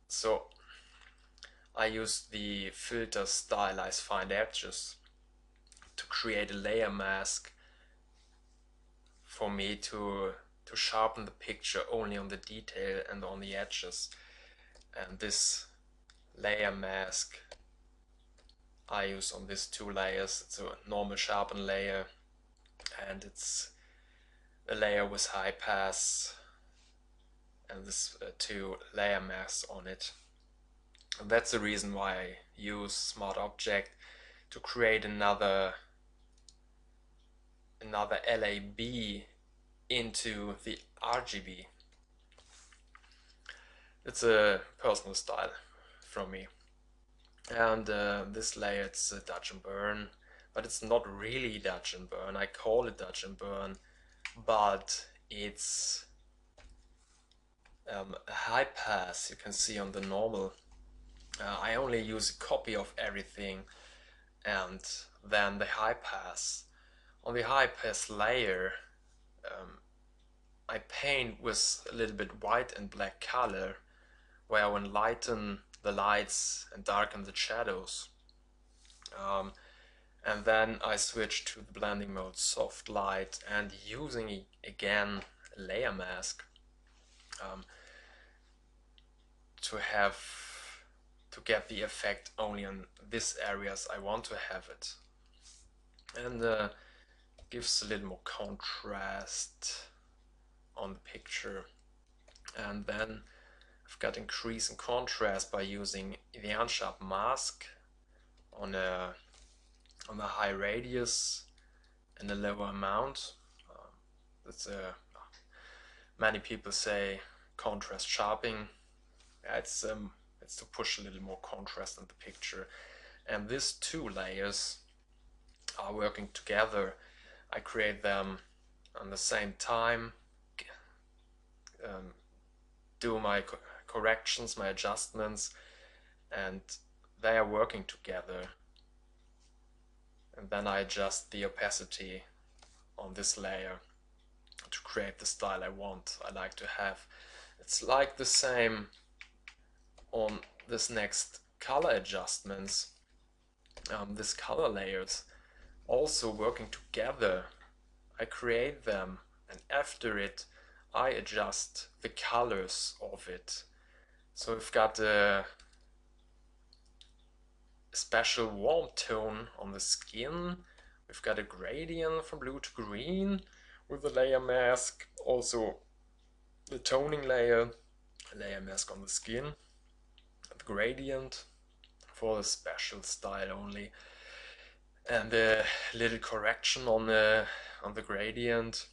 So I use the filter stylize find edges to create a layer mask for me to sharpen the picture only on the detail and on the edges. And this layer mask I use on these two layers. It's a normal sharpen layer, and it's a layer with high pass, and this two layer masks on it. And that's the reason why I use Smart Object to create another LAB into the RGB. It's a personal style from me. And this layer, it's a Dutch and Burn, but it's not really Dutch and Burn. I call it Dutch and Burn, but it's a high pass. You can see on the normal. I only use a copy of everything, and then the high pass. On the high pass layer, I paint with a little bit white and black color, where I will lighten the lights and darken the shadows. And then I switch to the blending mode soft light and using again a layer mask to get the effect only on these areas I want to have it. And gives a little more contrast on the picture. And then I've got increase in contrast by using the unsharp mask on a high radius and a lower amount. That's many people say contrast sharpening. It's to push a little more contrast in the picture. And these two layers are working together. I create them on the same time, do my corrections, my adjustments, and they are working together. And then I adjust the opacity on this layer to create the style I like to have. It's like the same on this next color adjustments. These color layers also working together. I create them, and after it I adjust the colors of it. So we've got a special warm tone on the skin. We've got a gradient from blue to green with the layer mask. Also the toning layer mask on the skin. The gradient for the special style only. And a little correction on the gradient,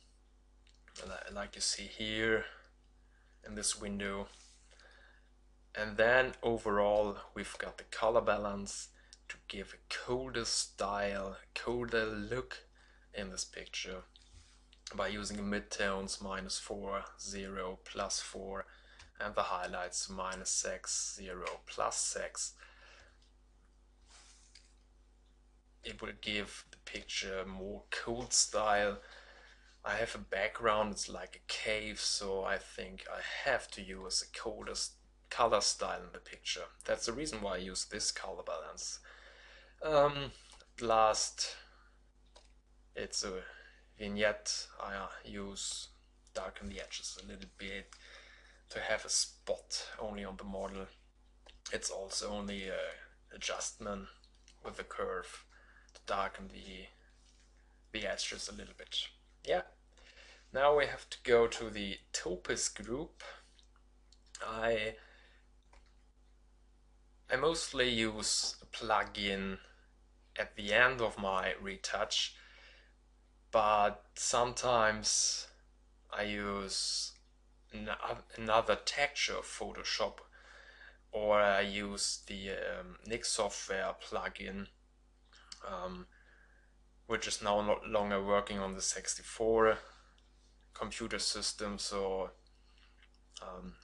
like you see here in this window. And then overall we've got the color balance to give a colder style, a colder look in this picture by using midtones -4, 0, +4, and the highlights -6, 0, +6. It will give the picture a more cold style. I have a background, it's like a cave, so I think I have to use the coldest color style in the picture. That's the reason why I use this color balance. Last, it's a vignette. I use darken the edges a little bit to have a spot only on the model. It's also only a adjustment with the curve to darken the edges a little bit. Yeah. Now we have to go to the Topaz group. I mostly use a plugin at the end of my retouch, but sometimes I use another texture of Photoshop, or I use the Nik software plugin, which is now no longer working on the 64 computer system, so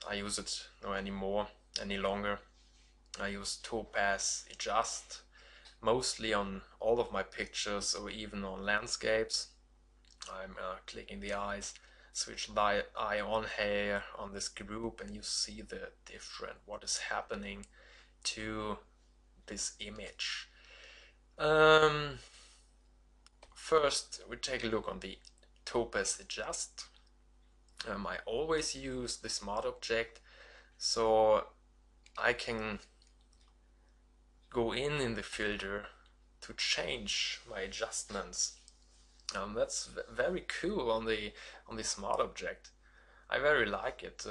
I use it no any longer. I use Topaz-Adjust mostly on all of my pictures, or even on landscapes. I'm clicking the eyes, switch the eye on here on this group, and you see the different what is happening to this image. First we take a look on the Topaz-Adjust. I always use the smart object, so I can go in the filter to change my adjustments. That's very cool on the smart object. I very like it.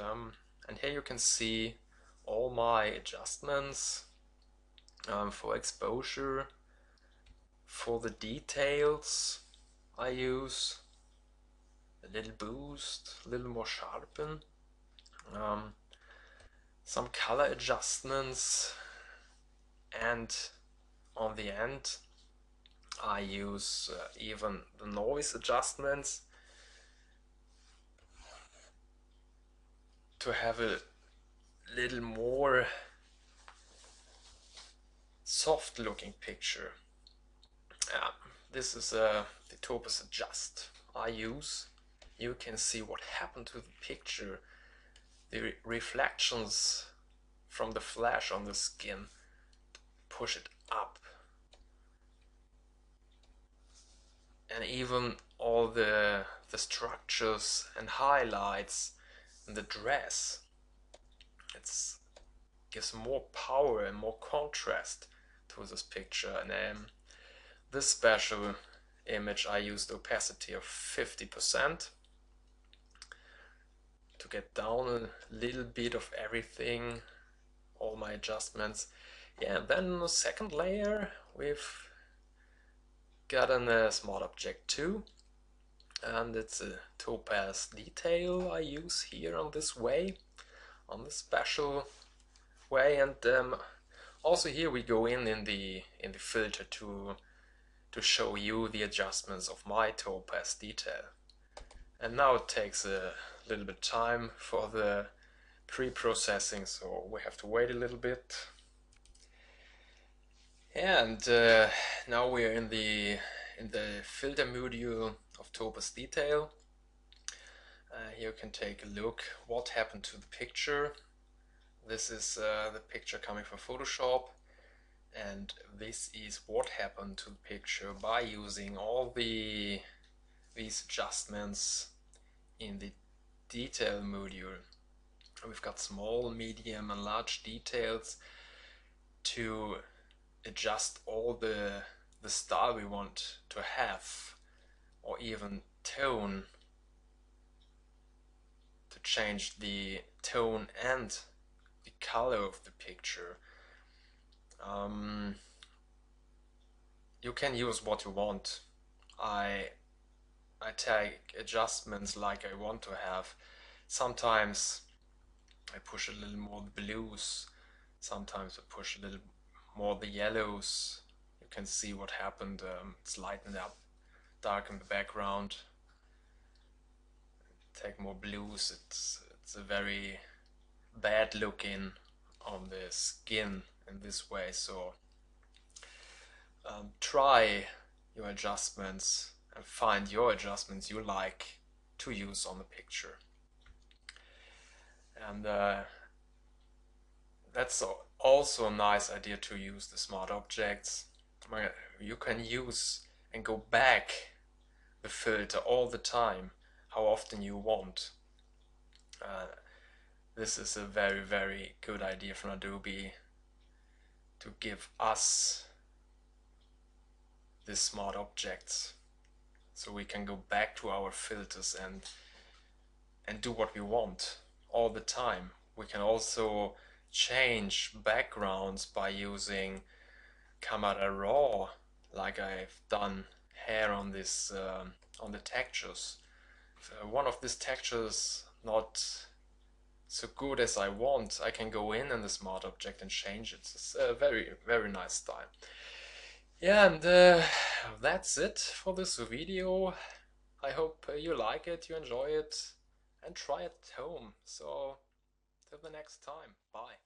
And here you can see all my adjustments for exposure, for the details. I use a little boost, a little more sharpen, some color adjustments, and on the end I use even the noise adjustments to have a little more soft looking picture. This is the Topaz-Adjust I use. You can see what happened to the picture, the reflections from the flash on the skin, push it up, and even all the structures and highlights in the dress. It gives more power and more contrast to this picture. And this special image I used opacity of 50% to get down a little bit of everything, all my adjustments. Yeah, and then the second layer we've got a smart object too, and it's a topaz detail I use here on this way, on the special way. And also here we go in the filter to show you the adjustments of my topaz detail. And now it takes a little bit time for the pre-processing, so we have to wait a little bit. And now we're in the filter module of Topaz Detail. Here you can take a look what happened to the picture. This is the picture coming from Photoshop, and this is what happened to the picture by using all these adjustments in the detail module. We've got small, medium and large details to adjust all the style we want to have, or even tone, to change the tone and the color of the picture. You can use what you want. I take adjustments like I want to have. Sometimes I push a little more the blues, sometimes I push a little more the yellows. You can see what happened. It's lightened up, darken the background, take more blues. It's a very bad looking on the skin in this way. So try your adjustments and find your adjustments you like to use on the picture. And that's also a nice idea to use the smart objects. You can use and go back the filter all the time, how often you want. This is a very, very good idea from Adobe to give us these smart objects, so we can go back to our filters and do what we want all the time. We can also change backgrounds by using Camera Raw, like I've done here on this on the textures. If one of these textures not so good as I want, I can go in the smart object and change it. It's a very, very nice style. Yeah, and that's it for this video. I hope you like it, you enjoy it, and try it at home. So till the next time, bye.